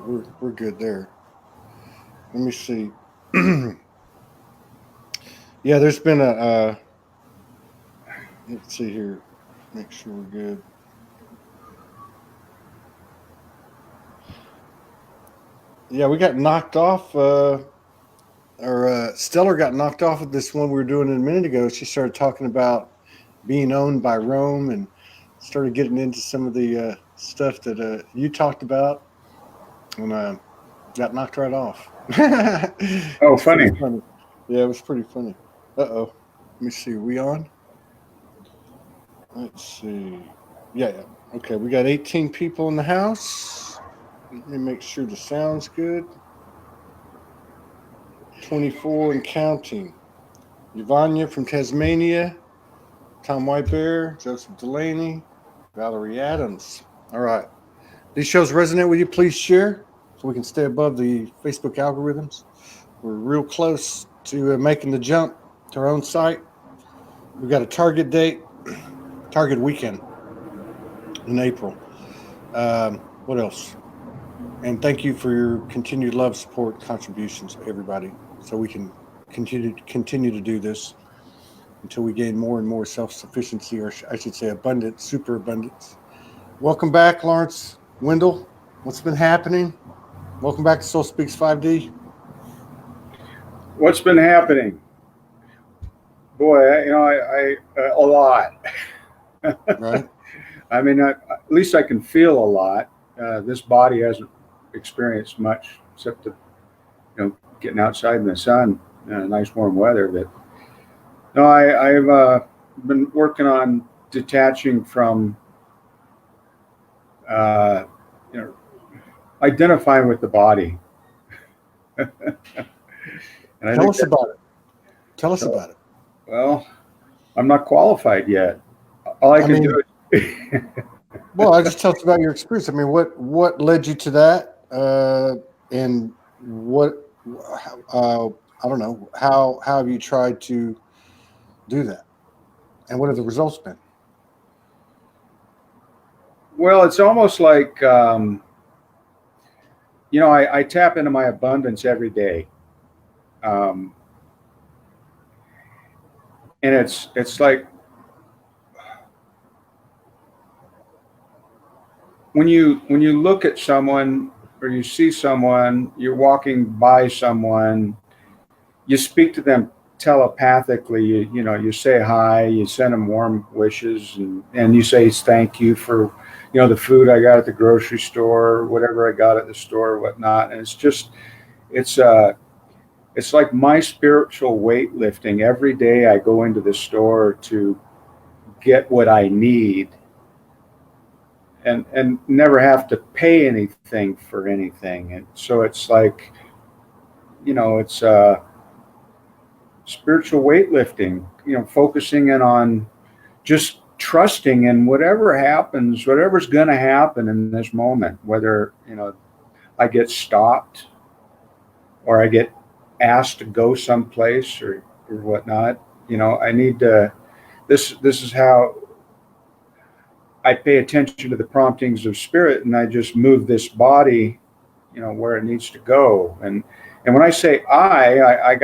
we're good there. Let me see. Yeah, there's been a. Let's see here. Make sure we're good. Yeah, we got knocked off. Stellar got knocked off of this one we were doing a minute ago. She started talking about being owned by Rome and started getting into some of the stuff that you talked about, and got knocked right off. It Oh, was pretty funny. funny. Yeah, it was pretty funny. Uh-oh. Let me see. Are we on? Let's see. Yeah. Okay, we got 18 people in the house. Let me make sure the sound's good. 24 and counting. Yvonne from Tasmania, Tom Whitebear, Joseph Delaney, Valerie Adams. All right. These shows resonate with you, please share so we can stay above the Facebook algorithms. We're real close to making the jump to our own site. We've got a target date, target weekend in April. What else? And thank you for your continued love, support, and contributions, everybody, so we can continue to do this until we gain more and more self-sufficiency, or I should say abundance, superabundance. Welcome back, Lawrence. Wendell, what's been happening? Welcome back to Soul Speaks 5D. What's been happening? Boy, a lot. Right. I mean, at least I can feel a lot. This body hasn't experienced much except getting outside in the sun, nice warm weather. But no, I've been working on detaching from, uh, you know, identifying with the body. And I Tell think us about it. Tell us about it. well, I'm not qualified yet. All I can do is. Well, I just tell us about your experience. I mean, what led you to that, and what I don't know how have you tried to do that, and what have the results been? Well, it's almost like I tap into my abundance every day, um, and it's like when you look at someone or you see someone, you're walking by someone, you speak to them telepathically. You say hi, you send them warm wishes, and you say thank you for the food I got at the grocery store, whatever I got at the store, or whatnot. And it's it's like my spiritual weightlifting. Every day I go into the store to get what I need and never have to pay anything for anything. And so it's like, it's spiritual weightlifting, focusing in on just trusting in whatever happens, whatever's going to happen in this moment, whether, I get stopped or I get asked to go someplace or whatnot. I need to, this is how I pay attention to the promptings of spirit, and I just move this body, where it needs to go. And when I say I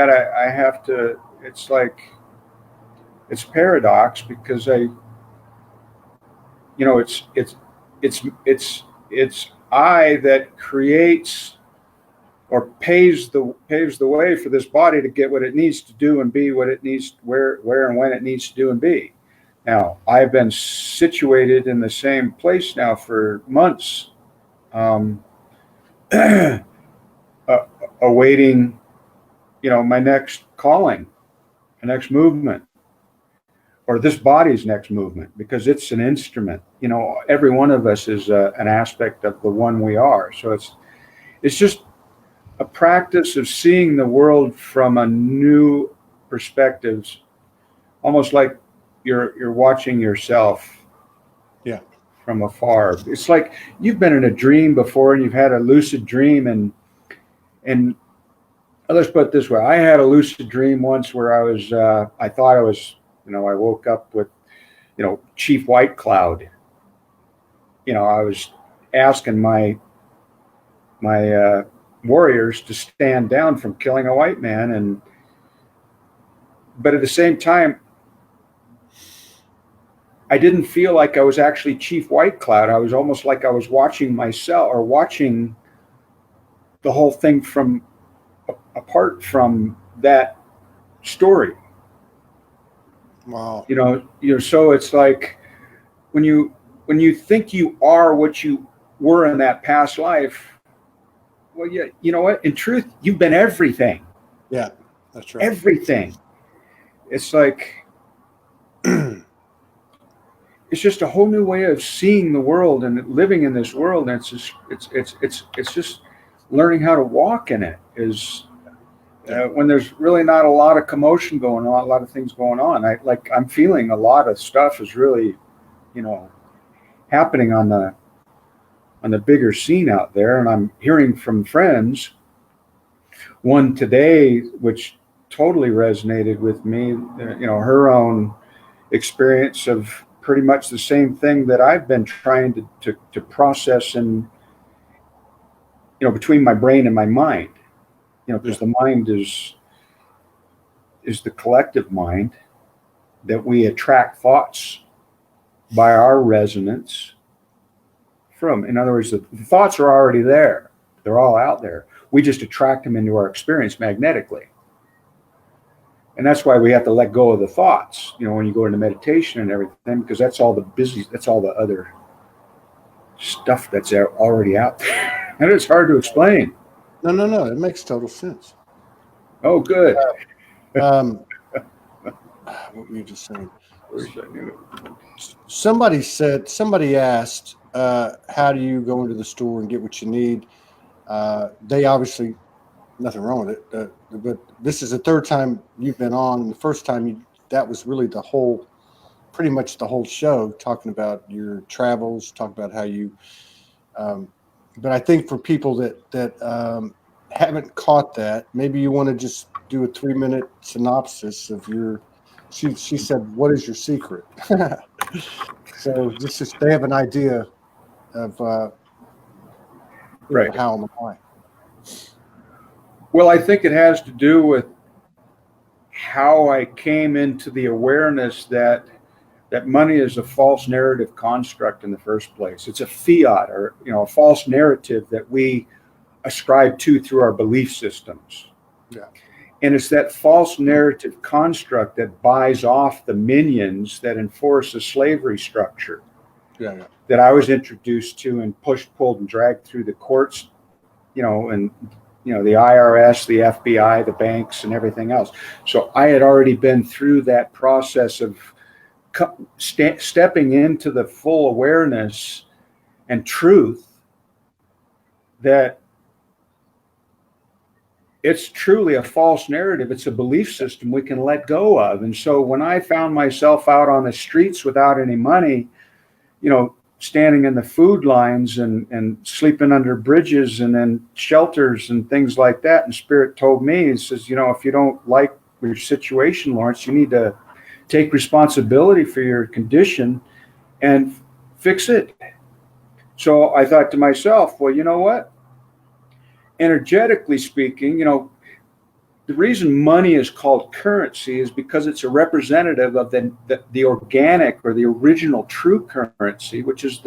have to. It's like it's paradox because it's I that creates or paves the way for this body to get what it needs to do and be what it needs, where and when it needs to do and be. Now, I've been situated in the same place now for months, awaiting, my next calling, my next movement, or this body's next movement, because it's an instrument. Every one of us is an aspect of the one we are. So it's just a practice of seeing the world from a new perspective, almost like you're watching yourself from afar. It's like you've been in a dream before and you've had a lucid dream, and let's put it this way. I had a lucid dream once where I thought I was, I woke up with, Chief White Cloud. I was asking my my warriors to stand down from killing a white man. But at the same time, I didn't feel like I was actually Chief White Cloud. I was almost like I was watching myself, or watching the whole thing from apart from that story. Wow. So it's like when you think you are what you were in that past life, well, yeah, you know what? In truth, you've been everything. Yeah, that's right. Everything. It's like it's just a whole new way of seeing the world and living in this world. And it's just learning how to walk in it. Is when there's really not a lot of commotion going on, a lot of things going on. I'm feeling a lot of stuff is really, happening on the bigger scene out there. And I'm hearing from friends, one today, which totally resonated with me, her own experience of pretty much the same thing that I've been trying to process and, between my brain and my mind, because the mind is the collective mind, that we attract thoughts by our resonance from. In other words, the thoughts are already there. They're all out there. We just attract them into our experience magnetically. And that's why we have to let go of the thoughts, when you go into meditation and everything, because that's all the other stuff that's already out there. And it's hard to explain. No. It makes total sense. Oh, good. What were you just saying? Somebody asked, how do you go into the store and get what you need? They obviously, nothing wrong with it, but this is the third time you've been on. The first time that was really pretty much the whole show, talking about your travels, talking about how you, but I think for people that haven't caught that, maybe you want to just do a 3-minute synopsis of she said, what is your secret? So they have an idea of Right. how and why. Well, I think it has to do with how I came into the awareness that money is a false narrative construct in the first place. It's a fiat, or a false narrative that we ascribe to through our belief systems. Yeah. And it's that false narrative construct that buys off the minions that enforce a slavery structure. Yeah. That I was introduced to and pushed, pulled, and dragged through the courts, and the IRS, the FBI, the banks, and everything else. So I had already been through that process of stepping into the full awareness and truth that it's truly a false narrative. It's a belief system we can let go of. And so when I found myself out on the streets without any money, standing in the food lines and sleeping under bridges and in shelters and things like that. And Spirit told me, he says, if you don't like your situation, Lawrence, you need to take responsibility for your condition and fix it. So I thought to myself, well, you know what? Energetically speaking, the reason money is called currency is because it's a representative of the organic or the original true currency, which is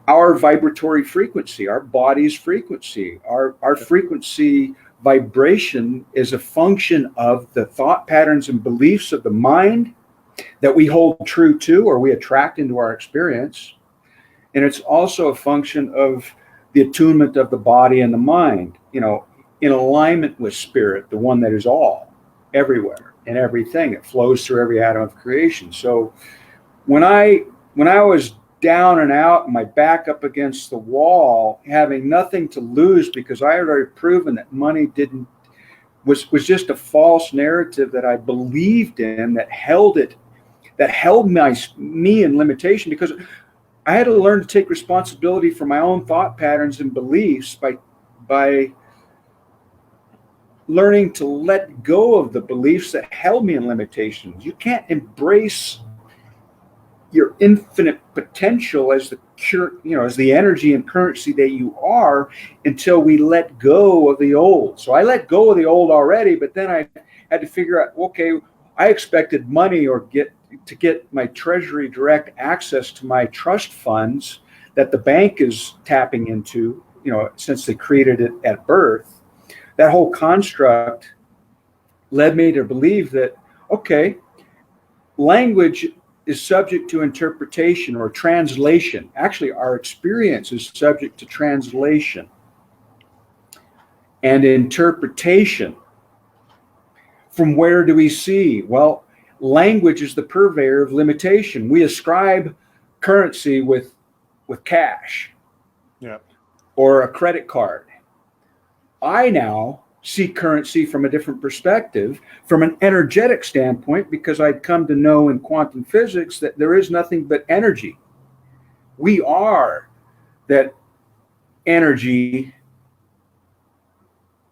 our vibratory frequency, our body's frequency. Our frequency vibration is a function of the thought patterns and beliefs of the mind that we hold true to or we attract into our experience. And it's also a function of the attunement of the body and the mind, in alignment with Spirit, the one that is all, everywhere, and everything. It flows through every atom of creation. So when I was down and out, my back up against the wall, having nothing to lose because I had already proven that money was just a false narrative that I believed in, that held me in limitation, because I had to learn to take responsibility for my own thought patterns and beliefs by learning to let go of the beliefs that held me in limitations. You can't embrace your infinite potential as as the energy and currency that you are, until we let go of the old. So I let go of the old already, but then I had to figure out, okay, I expected money or get my treasury direct access to my trust funds that the bank is tapping into, since they created it at birth. That whole construct led me to believe that, okay, language is subject to interpretation or translation. Actually, our experience is subject to translation and interpretation. From where do we see? Well, language is the purveyor of limitation. We ascribe currency with cash, Yeah. or a credit card. I now see currency from a different perspective, from an energetic standpoint, because I'd come to know in quantum physics that there is nothing but energy. We are that energy.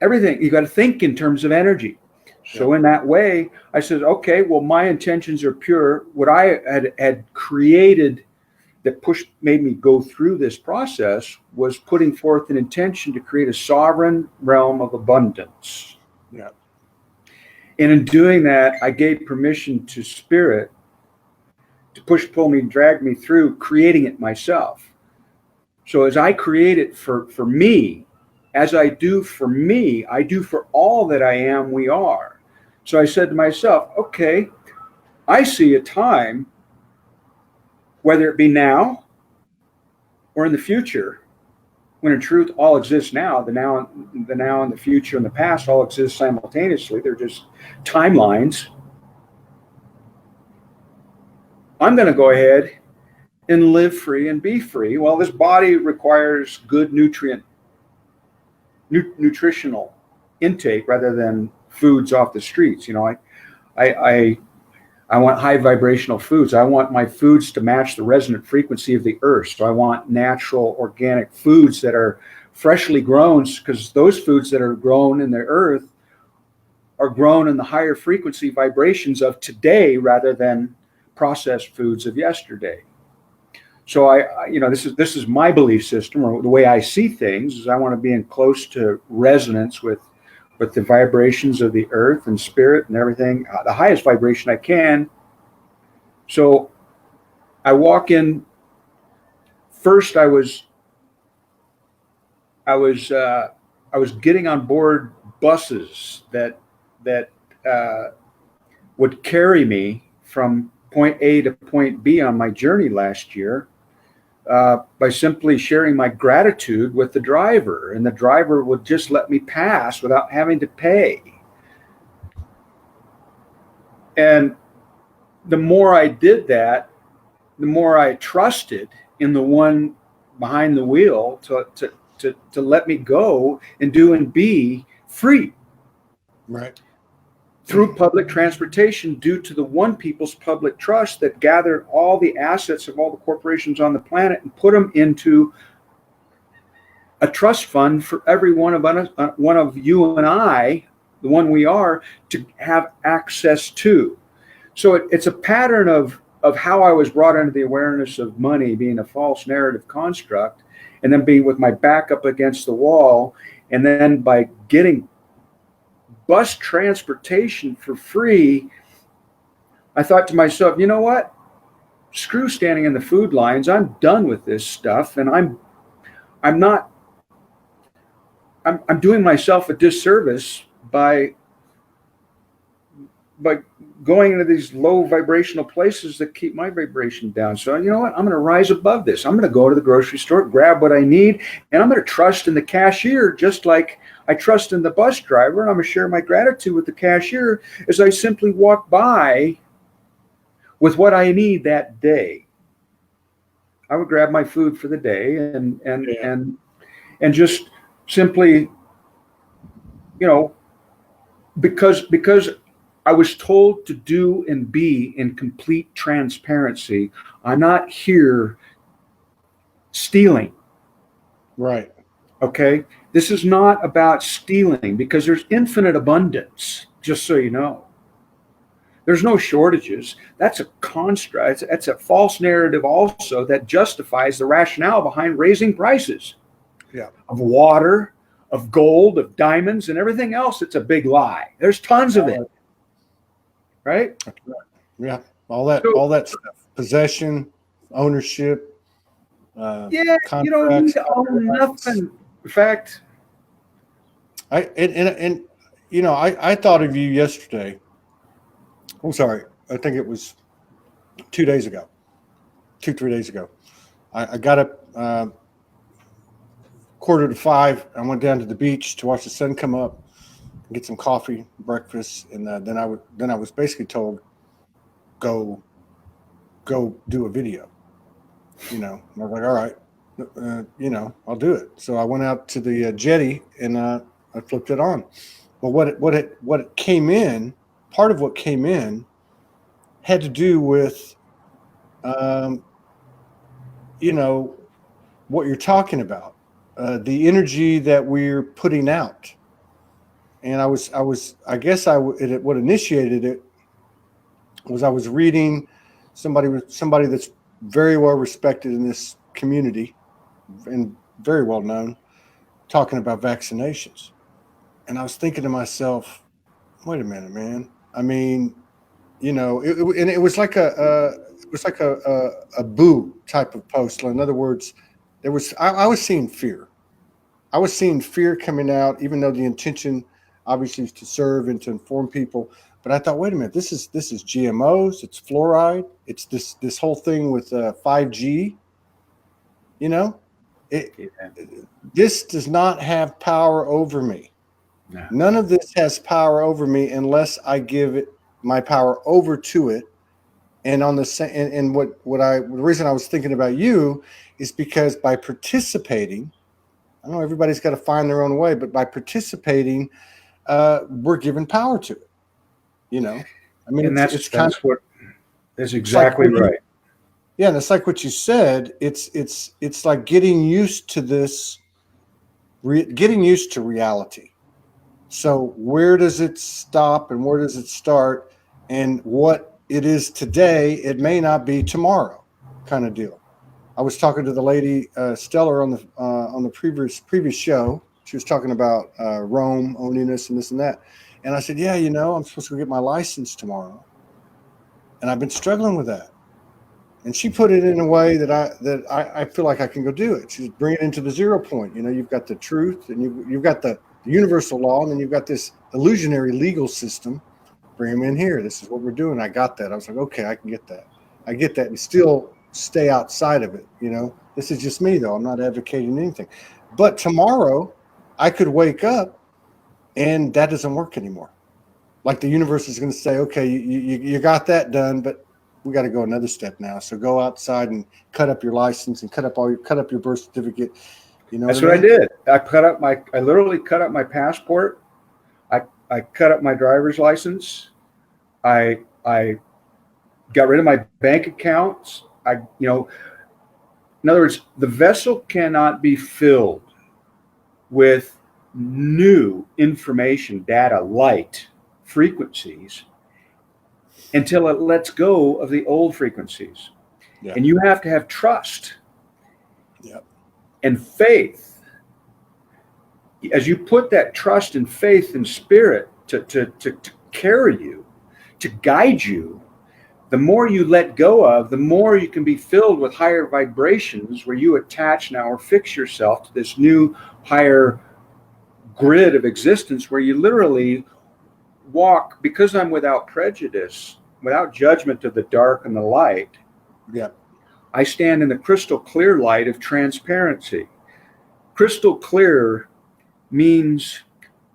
Everything, you got to think in terms of energy. So in that way, I said, okay, well, my intentions are pure. What I had created that made me go through this process was putting forth an intention to create a sovereign realm of abundance. Yeah. And in doing that, I gave permission to Spirit to push, pull me, drag me through creating it myself. So as I create it for me, as I do for me, I do for all that I am, we are. So I said to myself, okay, I see a time, whether it be now or in the future, when in truth all exists now, the now and the future and the past all exist simultaneously. They're just timelines. I'm going to go ahead and live free and be free. Well, this body requires good nutritional intake rather than foods off the streets. I want high vibrational foods. I want my foods to match the resonant frequency of the earth. So I want natural, organic foods that are freshly grown, because those foods that are grown in the earth are grown in the higher frequency vibrations of today rather than processed foods of yesterday. So this is my belief system, or the way I see things, is I want to be in close to resonance with the vibrations of the earth and spirit and everything, the highest vibration I can. So I walk in. First, I was getting on board buses that would carry me from point A to point B on my journey last year, by simply sharing my gratitude with the driver, and the driver would just let me pass without having to pay. And the more I did that, the more I trusted in the one behind the wheel to let me go and do and be free. Right. Through public transportation, due to the one people's public trust that gathered all the assets of all the corporations on the planet and put them into a trust fund for every one of you and I, the one we are, to have access to. So it's a pattern of how I was brought into the awareness of money being a false narrative construct, and then being with my back up against the wall, and then by getting bus transportation for free, I thought to myself, you know what? Screw standing in the food lines. I'm done with this stuff, and I'm doing myself a disservice by going into these low vibrational places that keep my vibration down. So you know what? I'm going to rise above this. I'm going to go to the grocery store, grab what I need, and I'm going to trust in the cashier just like I trust in the bus driver, and I'm going to share my gratitude with the cashier as I simply walk by with what I need that day. I would grab my food for the day and just simply, because I was told to do and be in complete transparency. I'm not here stealing. Right. Okay? This is not about stealing, because there's infinite abundance, just so you know. There's no shortages. That's a construct. That's a false narrative also that justifies the rationale behind raising prices of water, of gold, of diamonds, and everything else. It's a big lie. There's tons of it, right? Yeah, So, all that stuff, possession, ownership. yeah, you don't need Contracts, to own copyrights. nothing. In fact, I thought of you yesterday. I'm sorry. I think it was 2 days ago, 3 days ago. I got up 4:45. I went down to the beach to watch the sun come up, get some coffee, breakfast, and then I was basically told, go do a video. And I was like, all right, I'll do it. So I went out to the jetty and I flipped it on. But what came in, part of what came in, had to do with, what you're talking about, the energy that we're putting out. And what initiated it was I was reading somebody that's very well respected in this community and very well known, talking about vaccinations. And I was thinking to myself, wait a minute, man. I mean, it was like a boo type of post. In other words, I was seeing fear. I was seeing fear coming out, even though the intention obviously is to serve and to inform people. But I thought, wait a minute, this is GMOs, it's fluoride, it's this whole thing with 5G. This does not have power over me. no. None of this has power over me unless I give it my power over to it. And on the same, and the reason I was thinking about you is because by participating, I know everybody's got to find their own way, but by participating, we're given power to it. I mean, And that's exactly like right. Yeah, and it's like what you said. It's like getting used to this, getting used to reality. So where does it stop and where does it start? And what it is today, it may not be tomorrow, kind of deal. I was talking to the lady Stellar on the previous show. She was talking about Rome owning this and this and that, and I said, yeah, I'm supposed to get my license tomorrow, and I've been struggling with that. And she put it in a way that I feel like I can go do it. She's bringing it into the 0 point. You've got the truth, and you've got the universal law, and then you've got this illusionary legal system. Bring them in here. This is what we're doing. I got that. I was like, okay, I can get that. I get that, and still stay outside of it. This is just me, though. I'm not advocating anything. But tomorrow, I could wake up, and that doesn't work anymore. Like the universe is going to say, okay, you got that done, but we got to go another step now. So go outside and cut up your license and cut up your birth certificate. That's what I did. I literally cut up my passport. I cut up my driver's license. I got rid of my bank accounts. In other words, the vessel cannot be filled with new information, data, light, frequencies until it lets go of the old frequencies. Yeah. And you have to have trust and faith. As you put that trust and faith and spirit to carry you, to guide you, the more you let go of, the more you can be filled with higher vibrations where you attach now or fix yourself to this new higher grid of existence where you literally walk, because I'm without prejudice, without judgment of the dark and the light. Yeah. I stand in the crystal clear light of transparency. Crystal clear means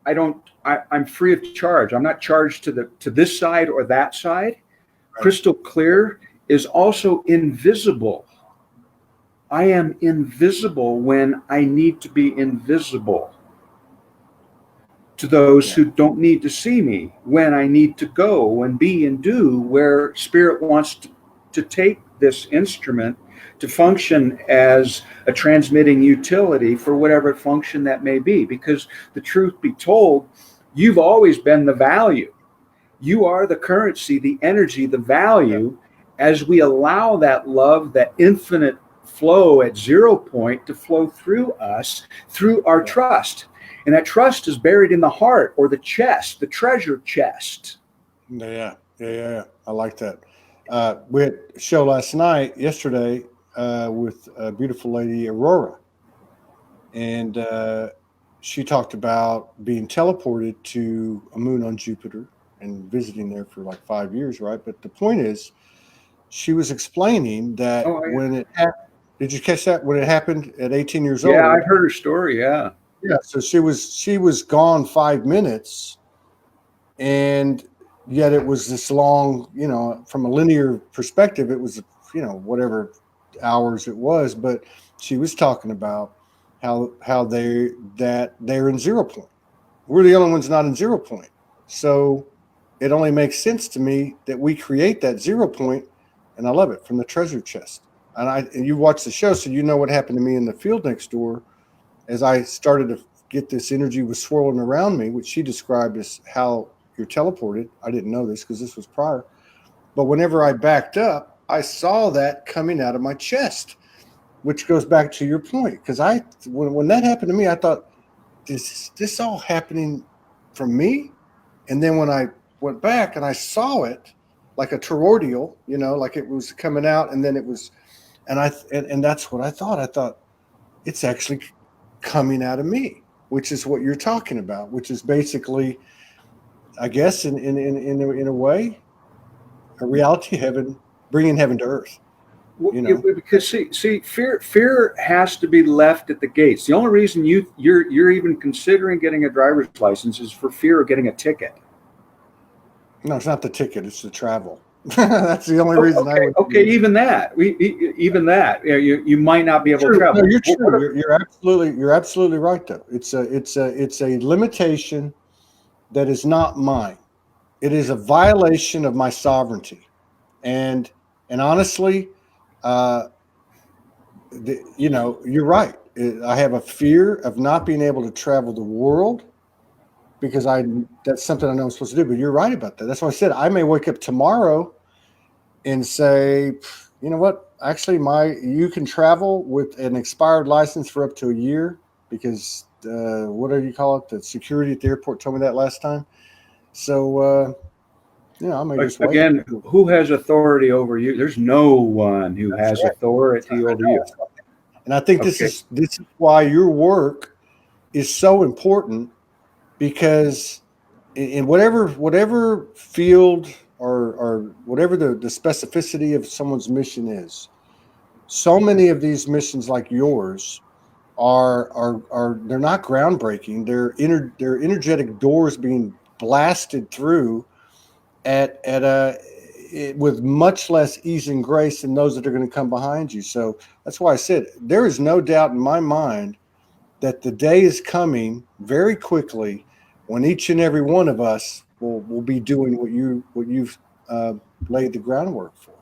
I'm free of charge. I'm not charged to this side or that side. Right. Crystal clear is also invisible. I am invisible when I need to be invisible to those who don't need to see me, when I need to go and be and do where Spirit wants to take this instrument to function as a transmitting utility for whatever function that may be. Because the truth be told, you've always been the value. You are the currency, the energy, the value. As we allow that love, that infinite flow at 0 point to flow through us, through our trust. And that trust is buried in the heart or the chest, the treasure chest. Yeah. I like that. We had a show yesterday, with a beautiful lady, Aurora, and she talked about being teleported to a moon on Jupiter and visiting there for like 5 years, right? But the point is, she was explaining that Oh, when it happened, did you catch that? When it happened at 18 years yeah, old, I've heard her story. Yeah. yeah. So she was gone 5 minutes, and yet it was this long. From a linear perspective, it was whatever hours it was, but she was talking about how they're in 0 point. We're the only ones not in 0 point. So it only makes sense to me that we create that 0 point, and I love it, from the treasure chest. And you watch the show, so you know what happened to me in the field next door as I started to get this energy was swirling around me, which she described as how you're teleported. I didn't know this because this was prior. But whenever I backed up, I saw that coming out of my chest, which goes back to your point. Because when that happened to me, I thought, is this all happening from me? And then when I went back and I saw it like a toroidal, like it was coming out, and then it was, and that's what I thought. I thought it's actually coming out of me, which is what you're talking about, which is basically, I guess, in a way, a reality heaven, bringing heaven to earth. Because fear has to be left at the gates. The only reason you're even considering getting a driver's license is for fear of getting a ticket. No, it's not the ticket; it's the travel. That's the only reason I would. Okay, even that. Even that. You might not be able to travel. No, you're true. You're absolutely right. Though it's a limitation that is not mine. It is a violation of my sovereignty, and honestly, uh, you're right. I have a fear of not being able to travel the world because that's something I know I'm supposed to do. But you're right about that. That's why I said I may wake up tomorrow and say, you know what? Actually, you can travel with an expired license for up to a year because what do you call it? The security at the airport told me that last time. So I may just wait. Again, who has authority over you? There's no one who has authority over you. And I think this is why your work is so important, because in whatever field or whatever the specificity of someone's mission is, so many of these missions like yours are they're not groundbreaking. They're energetic doors being blasted through with much less ease and grace than those that are going to come behind you. So that's why I said there is no doubt in my mind that the day is coming very quickly when each and every one of us will be doing what you've laid the groundwork for.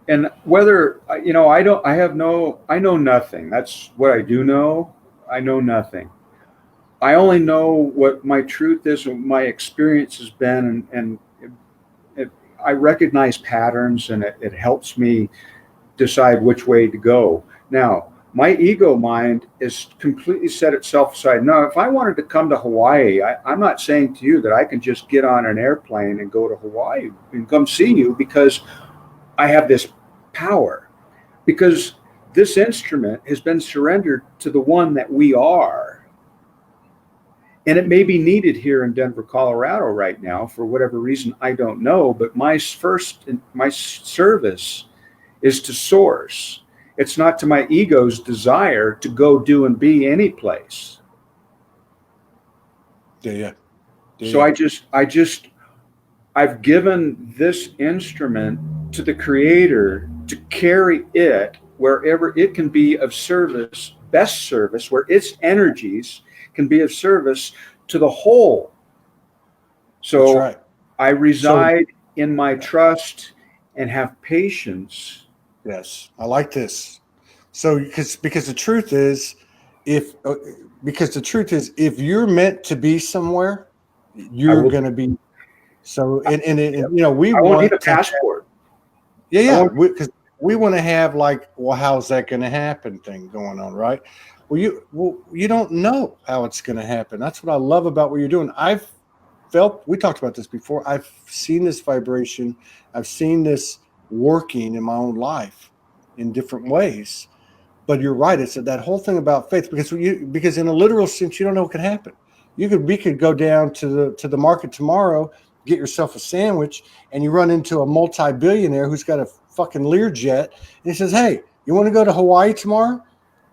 And whether I know nothing. That's what I do know. I know nothing. I only know what my truth is, what my experience has been, and I recognize patterns, and it helps me decide which way to go. Now, my ego mind is completely set itself aside. No, if I wanted to come to Hawaii, I'm not saying to you that I can just get on an airplane and go to Hawaii and come see you because I have this power. Because this instrument has been surrendered to the one that we are. And it may be needed here in Denver, Colorado right now for whatever reason, I don't know. But my service is to source. It's not to my ego's desire to go do and be any place. Yeah. So I've given this instrument to the Creator to carry it wherever it can be of service, best service, where its energies can be of service to the whole. So that's right. I reside in my trust and have patience. Yes, I like this. So because the truth is, if you're meant to be somewhere, you're going to be So, we I won't need a want to, passport. yeah, because we want to have like, well, how's that going to happen thing going on, right? You don't know how it's going to happen. That's what I love about what you're doing. We talked about this before. I've seen this vibration. I've seen this working in my own life in different ways. But you're right. It's that whole thing about faith, because in a literal sense, you don't know what could happen. We could go down to the market tomorrow, get yourself a sandwich, and you run into a multi-billionaire who's got a fucking Learjet, and he says, "Hey, you want to go to Hawaii tomorrow?"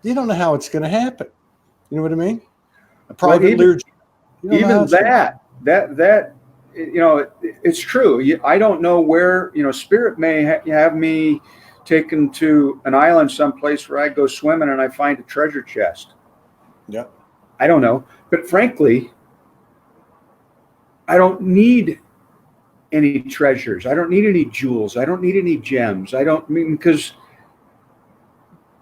You don't know how it's going to happen. You know what I mean? A private Learjet. Even that it's true. I don't know where, spirit may have me taken to an island someplace where I go swimming and I find a treasure chest. Yeah. I don't know. But frankly, I don't need any treasures. I don't need any jewels. I don't need any gems.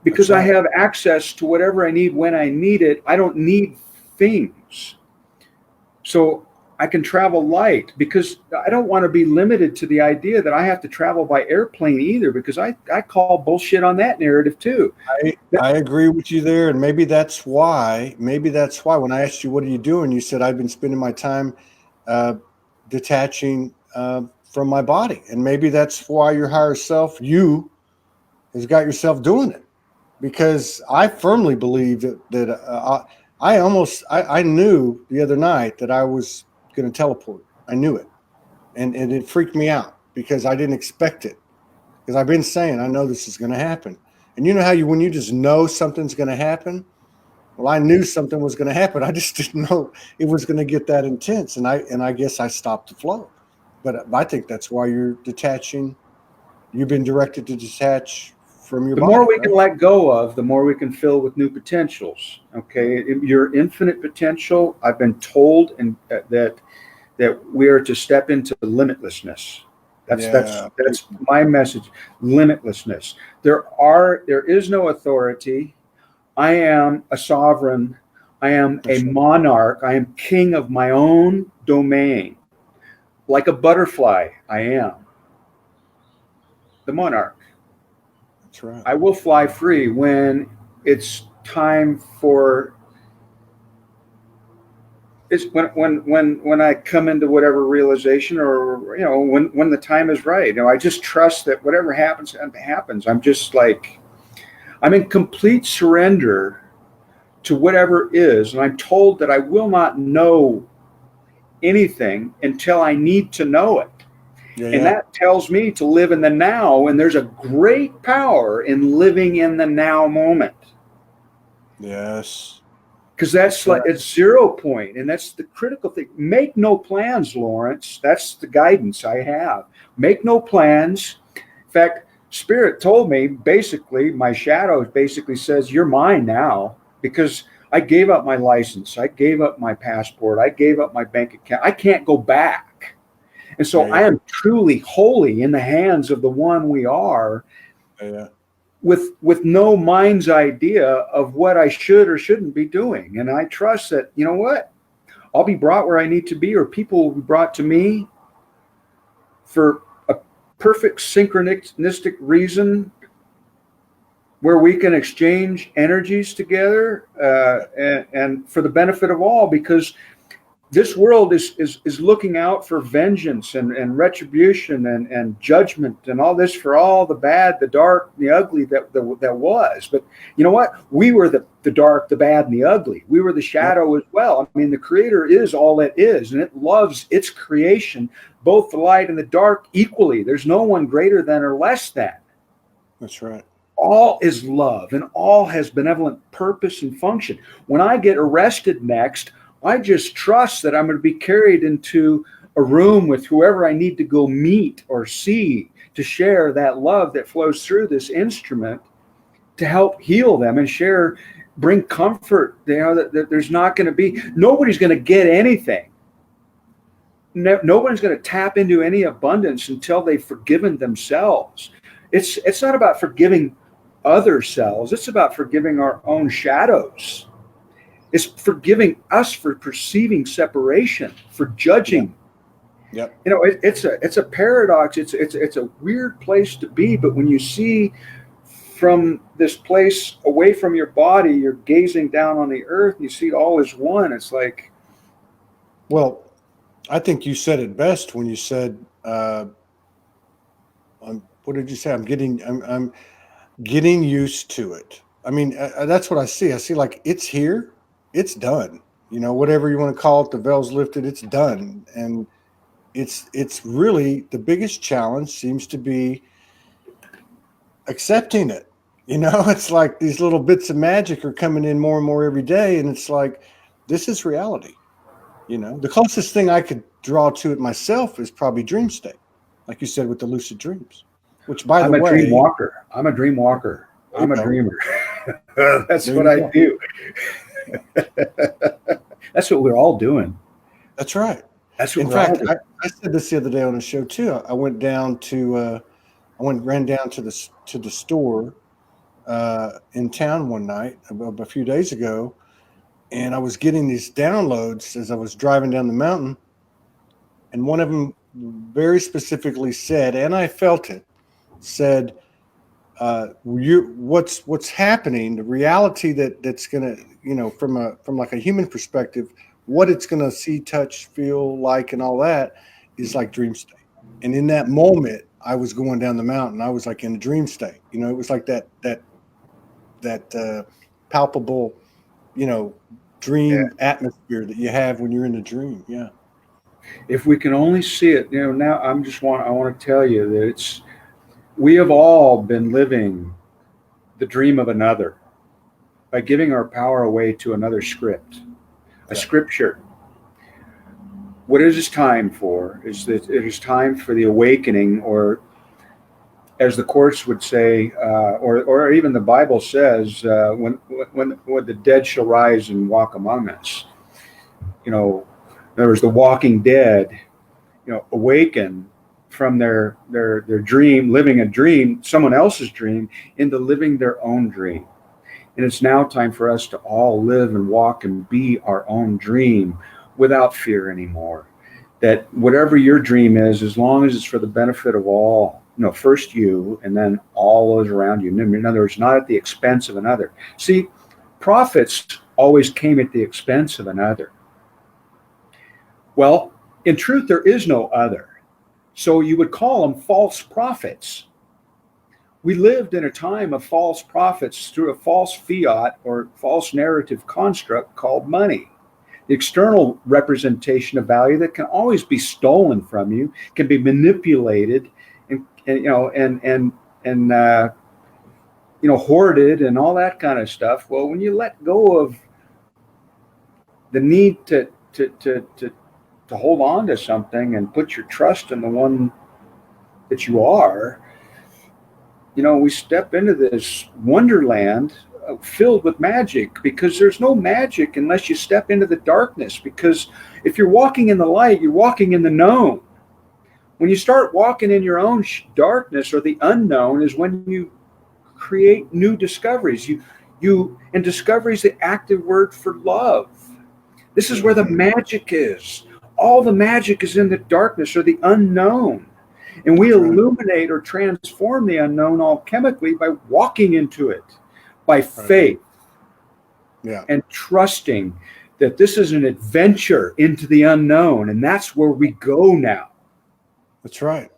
Because I have access to whatever I need when I need it. I don't need things. So I can travel light, because I don't want to be limited to the idea that I have to travel by airplane either, because I call bullshit on that narrative too. I agree with you there. And maybe that's why when I asked you, what are you doing? You said, I've been spending my time detaching from my body. And maybe that's why your higher self, you, has got yourself doing it. Because I firmly believe that I knew the other night that I was going to teleport. I knew it. And it freaked me out because I didn't expect it. Because I've been saying, I know this is going to happen. And you know how when you just know something's going to happen? Well, I knew something was going to happen. I just didn't know it was going to get that intense. And I guess I stopped the flow. But I think that's why you're detaching. You've been directed to detach from your body. The more we can let go of, the more we can fill with new potentials. Okay, your infinite potential. I've been told that we are to step into limitlessness. That's my message. Limitlessness. There is no authority. I am a sovereign. I am a monarch. I am king of my own domain. Like a butterfly, I am the monarch. That's right. I will fly free when it's time for. It's when I come into whatever realization, or when the time is right. I just trust that whatever happens happens. I'm in complete surrender to whatever is, and I'm told that I will not know anything until I need to know it. And that tells me to live in the now, and there's a great power in living in the now moment. Yes. Because it's 0 point, and that's the critical thing. Make no plans, Lawrence. That's the guidance I have. Make no plans. In fact, Spirit told me, basically, my shadow basically says, you're mine now, because I gave up my license. I gave up my passport. I gave up my bank account. I can't go back. And so I am truly wholly in the hands of the one we are, with no mind's idea of what I should or shouldn't be doing. And I trust that, I'll be brought where I need to be, or people will be brought to me for a perfect synchronistic reason where we can exchange energies together and for the benefit of all, because this world is looking out for vengeance and retribution and judgment and all this for all the bad, the dark, the ugly that was. But you know what? We were the dark, the bad, and the ugly. We were the shadow as well. I mean, the Creator is all it is, and it loves its creation, both the light and the dark, equally. There's no one greater than or less than. That's right. All is love, and all has benevolent purpose and function. When I get arrested next, I just trust that I'm going to be carried into a room with whoever I need to go meet or see, to share that love that flows through this instrument to help heal them and bring comfort. That there's not going to be, nobody's going to get anything. Nobody's going to tap into any abundance until they've forgiven themselves. It's not about forgiving other selves. It's about forgiving our own shadows. It's forgiving us for perceiving separation, for judging. Yep. You know, it's a paradox. It's a weird place to be. But when you see from this place away from your body, you're gazing down on the earth, and you see all is one. It's like, Well, I think you said it best when you said, what did you say? I'm getting used to it. I mean, that's what I see. I see like it's here, it's done. You know, whatever you want to call it, the veil's lifted, it's done, and it's really the biggest challenge seems to be accepting it. You know, it's like these little bits of magic are coming in more and more every day, and it's like this is reality. You know, the closest thing I could draw to it myself is probably dream state, like you said with the lucid dreams. Which, by the I'm a dream way, walker. I'm a dream walker. there you I'm a go. dreamer. That's There what you I go. do. Yeah, That's what we're all doing. that's right. That's what In we're all fact, doing. I said this the other day on a show too. I went down to ran down to the store in town one night a few days ago, and I was getting these downloads as I was driving down the mountain, and one of them very specifically said, and I felt it, said, what's happening, the reality that's gonna, you know, from like a human perspective, what it's gonna see, touch, feel like, and all that is like dream state. And in that moment, I was going down the mountain. I was like in a dream state. You know, it was like that palpable, you know, Yeah. dream atmosphere that you have when you're in a dream. Yeah. If we can only see it, you know, now I want to tell you that we have all been living the dream of another by giving our power away to another script, a Yeah. scripture. What it is time for is that it is time for the awakening, or as the courts would say, or even the Bible says, when the dead shall rise and walk among us. You know, there was the walking dead, you know, awaken from their dream, living a dream, someone else's dream, into living their own dream. And it's now time for us to all live and walk and be our own dream without fear anymore. That whatever your dream is, as long as it's for the benefit of all, you know, first you and then all those around you. In other words, not at the expense of another. See, prophets always came at the expense of another. Well, in truth, there is no other. So you would call them false prophets. We lived in a time of false prophets through a false fiat or false narrative construct called money. The external representation of value that can always be stolen from you, can be manipulated, and you know, and you know, hoarded and all that kind of stuff. Well, when you let go of the need to hold on to something and put your trust in the one that you are, you know, we step into this wonderland filled with magic, because there's no magic unless you step into the darkness. Because if you're walking in the light, you're walking in the known. When you start walking in your own darkness or the unknown is when you create new discoveries. And discovery is the active word for love. This is where the magic is. All the magic is in the darkness or the unknown. And we illuminate or transform the unknown alchemically by walking into it, by faith, and trusting that this is an adventure into the unknown. And that's where we go now. That's right.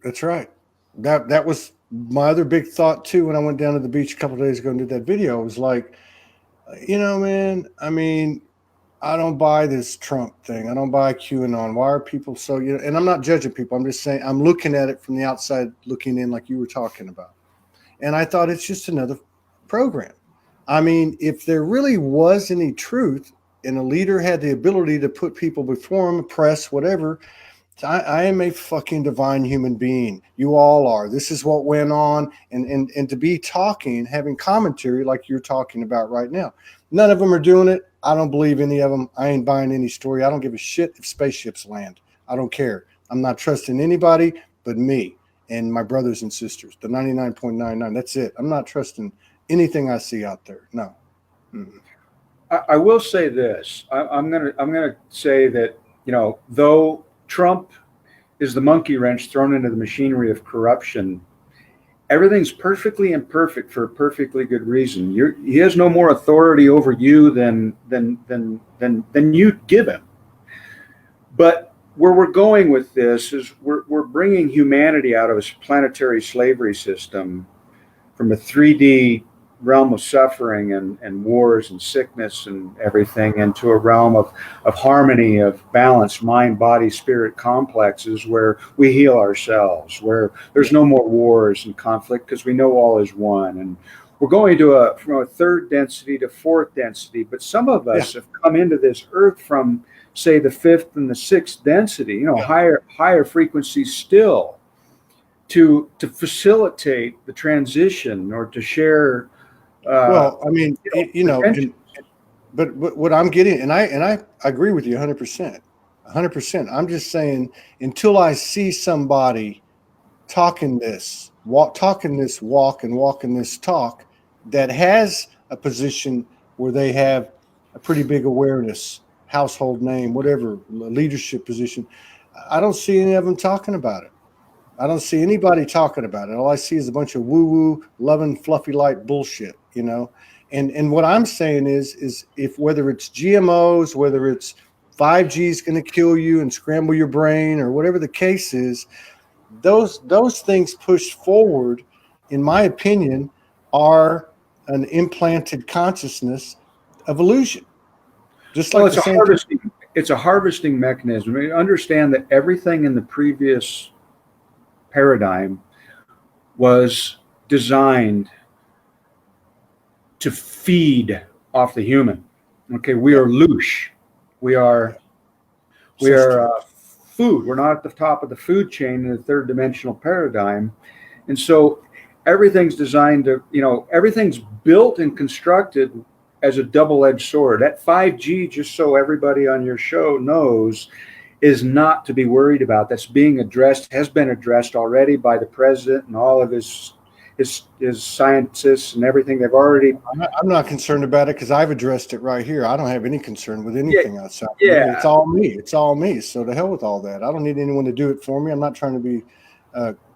That's right. That was my other big thought too when I went down to the beach a couple of days ago and did that video. It was like, you know, man, I mean, I don't buy this Trump thing. I don't buy QAnon. Why are people so, you know, and I'm not judging people. I'm just saying I'm looking at it from the outside looking in, like you were talking about. And I thought it's just another program. I mean, if there really was any truth and a leader had the ability to put people before him, press, whatever, I am a fucking divine human being. You all are. This is what went on. And to be talking, having commentary like you're talking about right now. None of them are doing it. I don't believe any of them. I ain't buying any story. I don't give a shit if spaceships land. I don't care. I'm not trusting anybody but me and my brothers and sisters. The 99.99. That's it. I'm not trusting anything I see out there. No. Mm-mm. I will say this. I'm gonna say that, you know, though Trump is the monkey wrench thrown into the machinery of corruption. Everything's perfectly imperfect for a perfectly good reason. He has no more authority over you than you give him. But where we're going with this is we're bringing humanity out of a planetary slavery system, from a 3D realm of suffering and wars and sickness and everything, into a realm of harmony, of balanced mind, body, spirit complexes where we heal ourselves, where there's no more wars and conflict because we know all is one. And we're going to from a third density to fourth density. But some of us have come into this earth from, say, the fifth and the sixth density, higher frequencies still, to facilitate the transition or to share. Well, I mean, but what I'm getting, and I agree with you 100%. 100%. I'm just saying, until I see somebody talking this walk and walking this talk that has a position where they have a pretty big awareness, household name, whatever, leadership position, I don't see any of them talking about it. I don't see anybody talking about it. All I see is a bunch of woo-woo, loving, fluffy light bullshit, And what I'm saying is if whether it's GMOs, whether it's 5G is going to kill you and scramble your brain, or whatever the case is, those things pushed forward, in my opinion, are an implanted consciousness of illusion. Just like it's a harvesting mechanism. I mean, understand that everything in the previous paradigm was designed to feed off the human. Okay, we are loosh. We are food. We're not at the top of the food chain in the third dimensional paradigm. And so everything's designed to, everything's built and constructed as a double-edged sword. That 5G, just so everybody on your show knows, is not to be worried about. That's being addressed, has been addressed already by the president and all of his scientists and everything. They've already. I'm not concerned about it because I've addressed it right here. I don't have any concern with anything outside. Yeah, it's all me. It's all me. So to hell with all that. I don't need anyone to do it for me. I'm not trying to be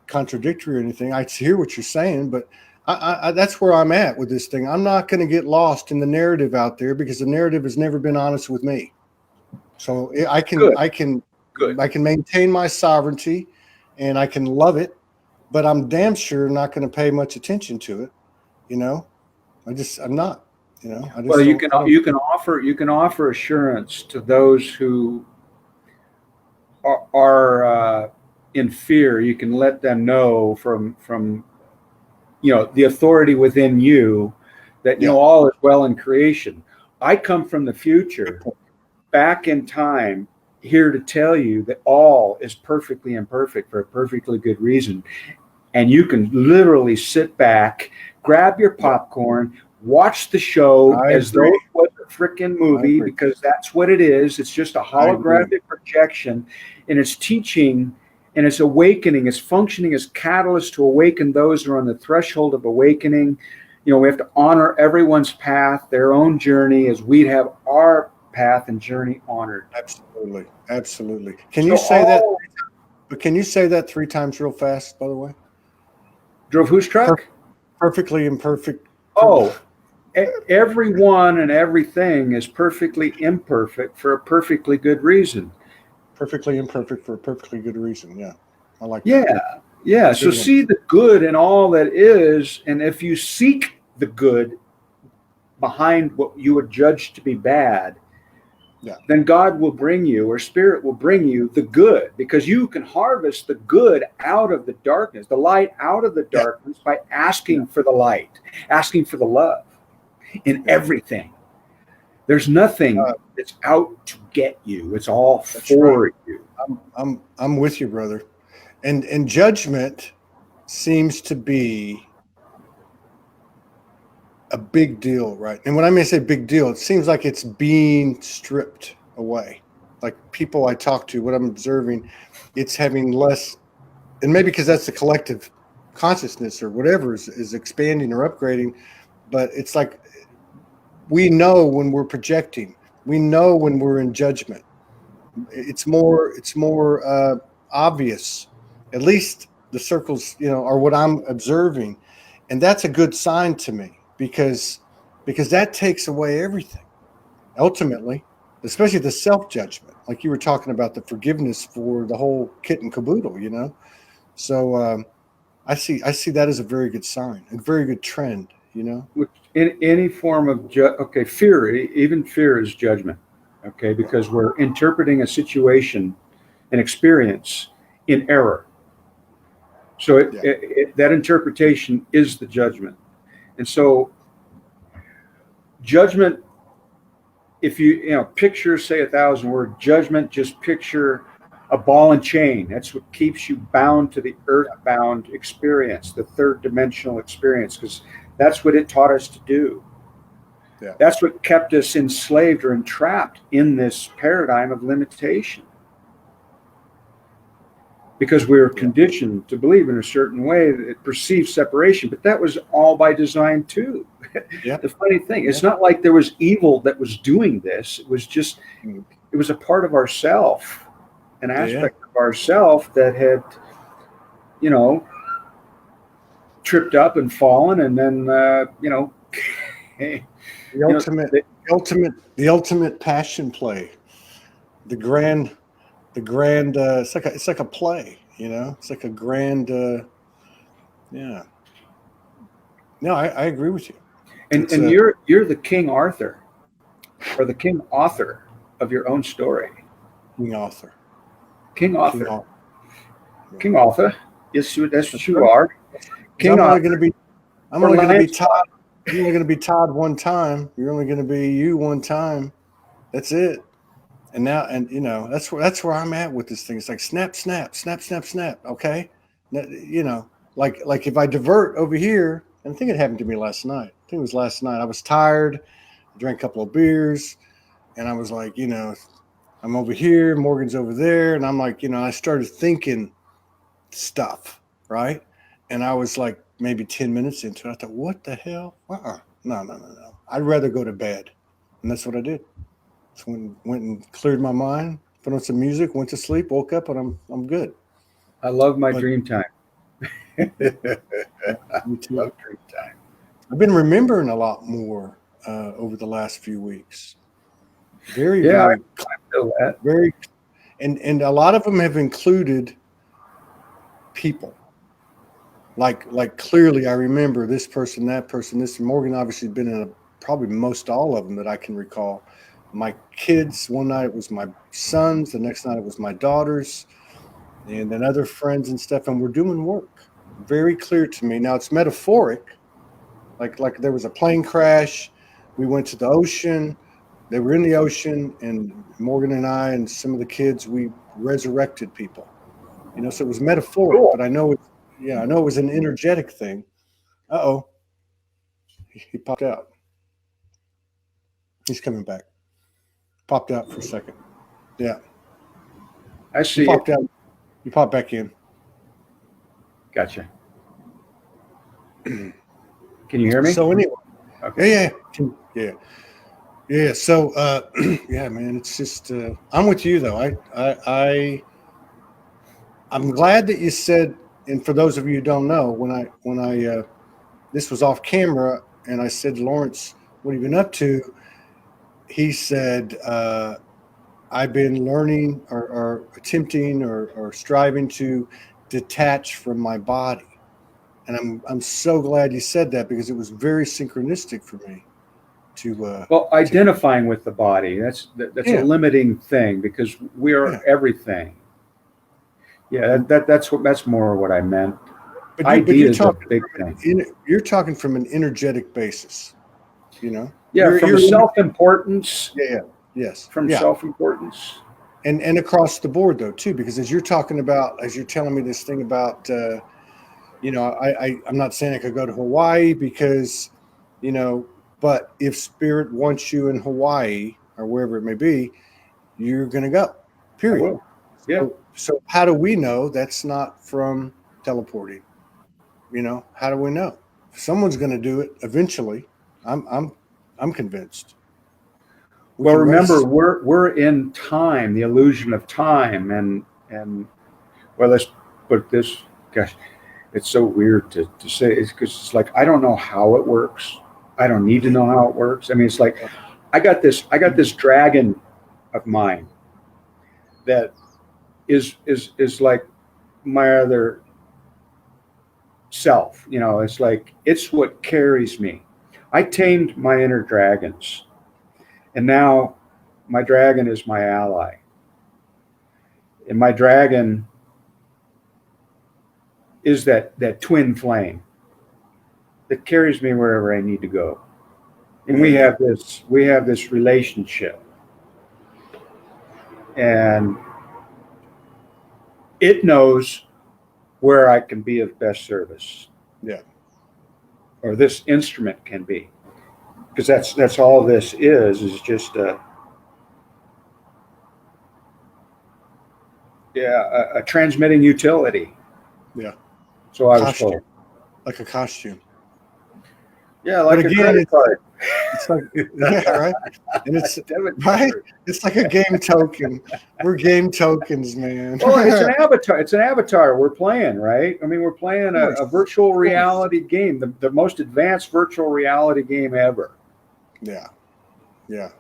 contradictory or anything. I hear what you're saying, but I that's where I'm at with this thing. I'm not going to get lost in the narrative out there because the narrative has never been honest with me. So I can maintain my sovereignty, and I can love it, but I'm damn sure not going to pay much attention to it. I'm not. Well, you can offer assurance to those who are in fear. You can let them know from the authority within you that all is well in creation. I come from the future, back in time, here to tell you that all is perfectly imperfect for a perfectly good reason. And you can literally sit back, grab your popcorn, watch the show as though it was a freaking movie, because that's what it is. It's just a holographic projection, and it's teaching and it's awakening. It's functioning as catalyst to awaken those who are on the threshold of awakening. We have to honor everyone's path, their own journey, as we'd have our path and journey honored. Absolutely. Can you say that? But can you say that 3 times real fast, by the way? Drove whose truck? Perfectly imperfect. Oh, everyone and everything is perfectly imperfect for a perfectly good reason. Perfectly imperfect for a perfectly good reason. Yeah, I like that. Yeah. So see the good in all that is, and if you seek the good behind what you would judge to be bad, then God will bring you, or Spirit will bring you, the good, because you can harvest the good out of the darkness, the light out of the darkness, by asking for the light, asking for the love in everything. There's nothing that's out to get you. It's all for you. I'm with you, brother. And judgment seems to be a big deal, right? And when I say big deal, it seems like it's being stripped away. Like people I talk to, what I'm observing, it's having less, and maybe because that's the collective consciousness or whatever is expanding or upgrading, but it's like we know when we're projecting, we know when we're in judgment. It's more obvious. At least the circles, are what I'm observing, and that's a good sign to me because that takes away everything ultimately, especially the self judgment, like you were talking about the forgiveness for the whole kit and caboodle. So I see that as a very good sign, a very good trend. Which in any form of okay, fear, even fear is judgment. Okay, because we're interpreting a situation, an experience in error. So Yeah, that interpretation is the judgment. And so judgment, if you picture, say, 1,000 word judgment, just picture a ball and chain. That's what keeps you bound to the earthbound experience, the third dimensional experience, because that's what it taught us to do. yeah, That's what kept us enslaved or entrapped in this paradigm of limitation, because we were yeah, conditioned to believe in a certain way that perceived separation. But that was all by design too. yeah, The funny thing, yeah. it's not like there was evil that was doing this. It was just, Mm. it was a part of ourself, an Yeah. aspect of ourself that had, you know, tripped up and fallen, and then, you The know, ultimate, the ultimate passion play. The grand, it's like a play. It's like a grand. Yeah. No, I agree with you. and It's and a you're the King Arthur, or the King Author of your own story. king author, King king Author, author. Yeah. King Author. Yes, that's what That's you right. are. That's right. 'Cause King I'm only going to Author be, I'm or only going to be Lancelot. Todd. You're only going to be Todd one time. You're only going to be you one time. That's it. And now, and that's where I'm at with this thing. It's like snap, snap, snap, snap, snap. Okay, like if I divert over here, and I think it happened to me last night. I think it was last night. I was tired. I drank a couple of beers, and I was like, I'm over here. Morgan's over there, and I'm like, I started thinking stuff, right? And I was like, maybe 10 minutes into it, I thought, what the hell? No, no, no, no. I'd rather go to bed, and that's what I did. So went and cleared my mind, put on some music, went to sleep, woke up, and I'm good. I love my But dream time. yeah, Love yeah, me too. dream time. I've been remembering a lot more over the last few weeks. Very, Yeah, very, I feel that. very, and a lot of them have included people. Like clearly, I remember this person, that person, this. Morgan obviously been in probably most all of them that I can recall. My kids. One night it was my sons. The next night it was my daughters, and then other friends and stuff. And we're doing work. Very clear to me now. It's metaphoric. Like there was a plane crash. We went to the ocean. They were in the ocean, and Morgan and I and some of the kids we resurrected people. So it was metaphoric, Cool. but I know it was an energetic thing. Uh-oh, he popped out. He's coming back. Popped out for a second. Yeah, I you see popped it. out. You popped back in. Gotcha. Can you hear me? So anyway, yeah, Okay. yeah, yeah, yeah. So yeah, man, it's just I'm with you though. I'm glad that you said. And for those of you who don't know, when I this was off camera, and I said, Lawrence, what have you been up to? He said, I've been learning or attempting or striving to detach from my body. And I'm so glad you said that because it was very synchronistic for me to Well, to identifying with the body, that's a yeah, limiting thing, because we are yeah. everything. Yeah, that's more what I meant. But ID you're is a talking big from thing. you're talking from an energetic basis. You know, Yeah, you're from you're self-importance, yeah, yeah, yes, from yeah. self-importance. And across the board though too, because as you're talking about, as you're telling me this thing about I'm not saying I could go to Hawaii because, you know, but if spirit wants you in Hawaii or wherever it may be, you're going to go, I period. will. Yeah. So how do we know that's not from teleporting? How do we know? Someone's going to do it eventually. I'm, I'm, I'm convinced. Well, can remember, rest. we're in time, the illusion of time, and well, let's put this. Gosh, it's so weird to say. It's because it's like I don't know how it works. I don't need to know how it works. I mean, it's like I got this dragon of mine that is like my other self. You know, it's like it's what carries me. I tamed my inner dragons, and now my dragon is my ally. And my dragon is that twin flame that carries me wherever I need to go. And we Yeah. have this relationship, and it knows where I can be of best service, Yeah. or this instrument can be, because that's all this is just a transmitting utility. Yeah. So I was Costume. told. Like a costume. Yeah, But like a again, credit card. it's like, yeah, right. And it's Debit right. card. It's like a game token. We're game tokens, man. Well, it's an avatar. It's an avatar we're playing, right? I mean, we're playing Of a course. virtual Of course. reality game, the most advanced virtual reality game ever. Yeah. Yeah.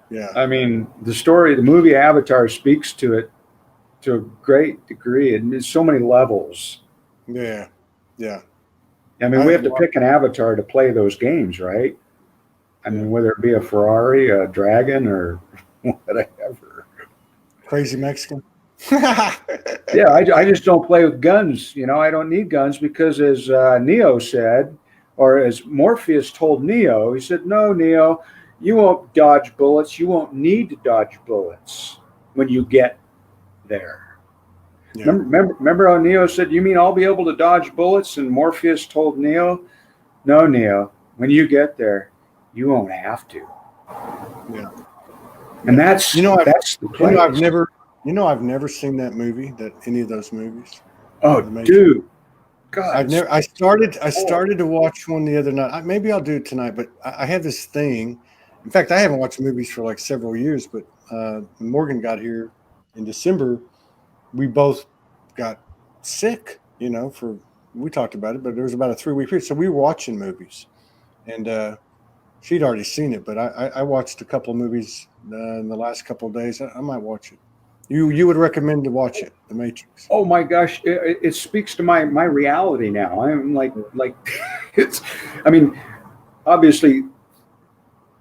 Yeah. I mean, the movie Avatar speaks to it to a great degree, and there's so many levels. Yeah. Yeah. I mean, we have to pick an avatar to play those games, right? I mean, whether it be a Ferrari, a dragon, or whatever. Crazy Mexican. Yeah, I just don't play with guns. You know, I don't need guns because, as Neo said, or as Morpheus told Neo, he said, "No, Neo, you won't dodge bullets. You won't need to dodge bullets when you get there." Yeah. Remember how Neo said, "You mean I'll be able to dodge bullets?" And Morpheus told Neo, "No, Neo, when you get there, you won't have to." Yeah. And that's You know, that's the place. I've never seen that movie. That any of those movies. Oh, The Matrix. dude, God, I've never. I started to watch one the other night. Maybe I'll do it tonight. But I have this thing. In fact, I haven't watched movies for like several years. But when Morgan got here in December, we both got sick. You know, we talked about it, but there was about a 3 week period. So we were watching movies, and she'd already seen it. But I watched a couple of movies in the last couple of days. I might watch it. You would recommend to watch it, The Matrix? oh my gosh, it speaks to my reality now. I'm like it's. I mean, obviously,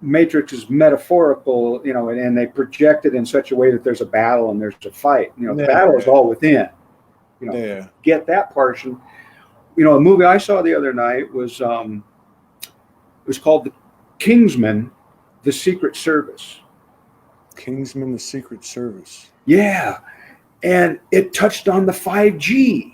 Matrix is metaphorical, you know, and they project it in such a way that there's a battle and there's a fight. You know, the battle is all within. You know, Yeah. get that portion. You know, a movie I saw the other night was it was called The Kingsman, The Secret Service. Kingsman: The Secret Service. Yeah, and it touched on the 5G.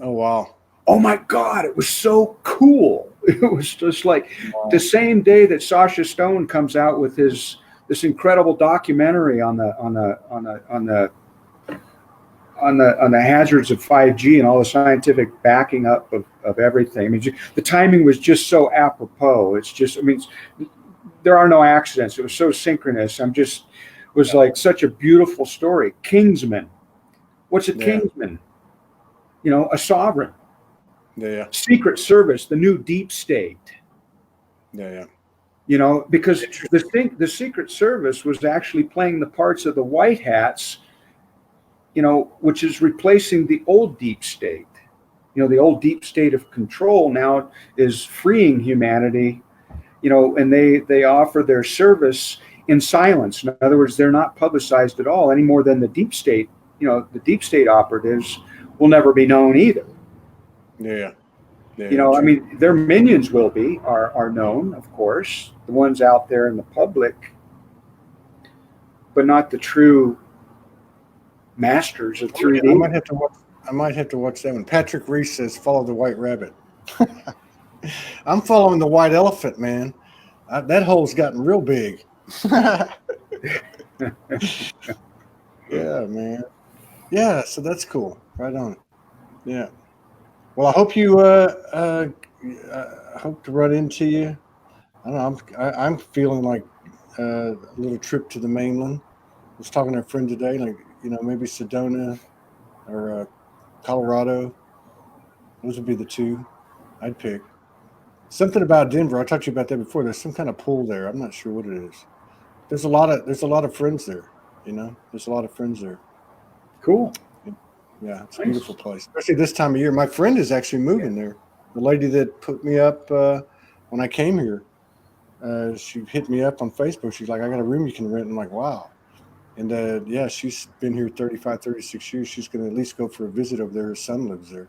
Oh wow. Oh my God, it was so cool. It was just like Wow. the same day that Sasha Stone comes out with this incredible documentary on the hazards of 5G and all the scientific backing up of everything. I mean, the timing was just so apropos. It's just, I mean, there are no accidents. It was so synchronous. It was like such a beautiful story. Kingsman. What's a kingsman? You know, a sovereign. Yeah. Secret Service, the new deep state. Yeah. You know, because the Secret Service was actually playing the parts of the white hats, you know, which is replacing the old deep state. You know, the old deep state of control now is freeing humanity, you know, and they offer their service in silence. In other words, they're not publicized at all any more than the deep state, you know, the deep state operatives will never be known either. Yeah. You know, I mean, their minions are known, of course, the ones out there in the public, but not the true masters of 3D. I might have to watch that one. Patrick Reese says, "Follow the white rabbit." I'm following the white elephant, man. That hole's gotten real big. Yeah, man. Yeah, so that's cool. Right on. Yeah. Well, I hope you. I hope to run into you. I don't know. I'm feeling like a little trip to the mainland. I was talking to a friend today, like maybe Sedona or Colorado. Those would be the two I'd pick. Something about Denver. I talked to you about that before. There's some kind of pool there. I'm not sure what it is. There's a lot of friends there. There's a lot of friends there. Cool. Yeah, it's a Nice. beautiful place, especially this time of year. My friend is actually moving there. The lady that put me up when I came here, she hit me up on Facebook. She's like, "I got a room you can rent." I'm like, "Wow." And yeah, she's been here 35, 36 years. She's going to at least go for a visit over there. Her son lives there.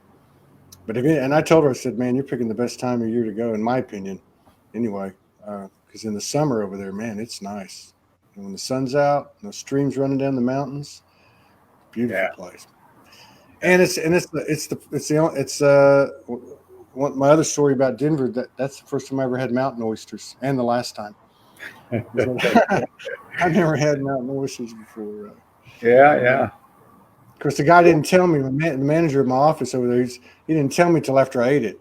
But and I told her, I said, "Man, you're picking the best time of year to go, in my opinion, anyway. Because in the summer over there, man, it's nice. And when the sun's out, and the streams running down the mountains, beautiful Yeah. place. And my other story about Denver. That's the first time I ever had mountain oysters, and the last time. I never had mountain oysters before. Yeah. Of course, the guy didn't tell me. The manager of my office over there, he didn't tell me till after I ate it.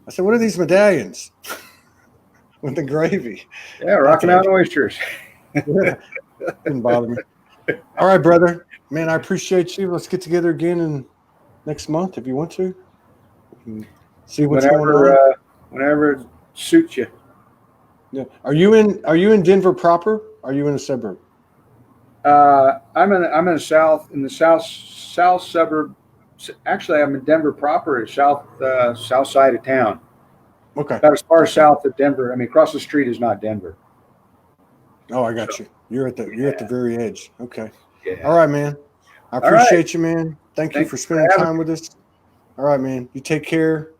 I said, "What are these medallions with the gravy?" Yeah. Rocky Mountain oysters. Yeah, didn't bother me. All right, brother. Man, I appreciate you. Let's get together again next month if you want to. See what's going on. Whenever it suits you. Yeah. Are you in Denver proper? Are you in a suburb? I'm in the south suburb. Actually, I'm in Denver proper, south side of town. Okay. About as far south of Denver. I mean, across the street is not Denver. Oh, I got you. You're at the very edge. Okay. Yeah. All right, man. I appreciate you, man. Thank you Thanks for for spending having time with us. All right, man. You take care.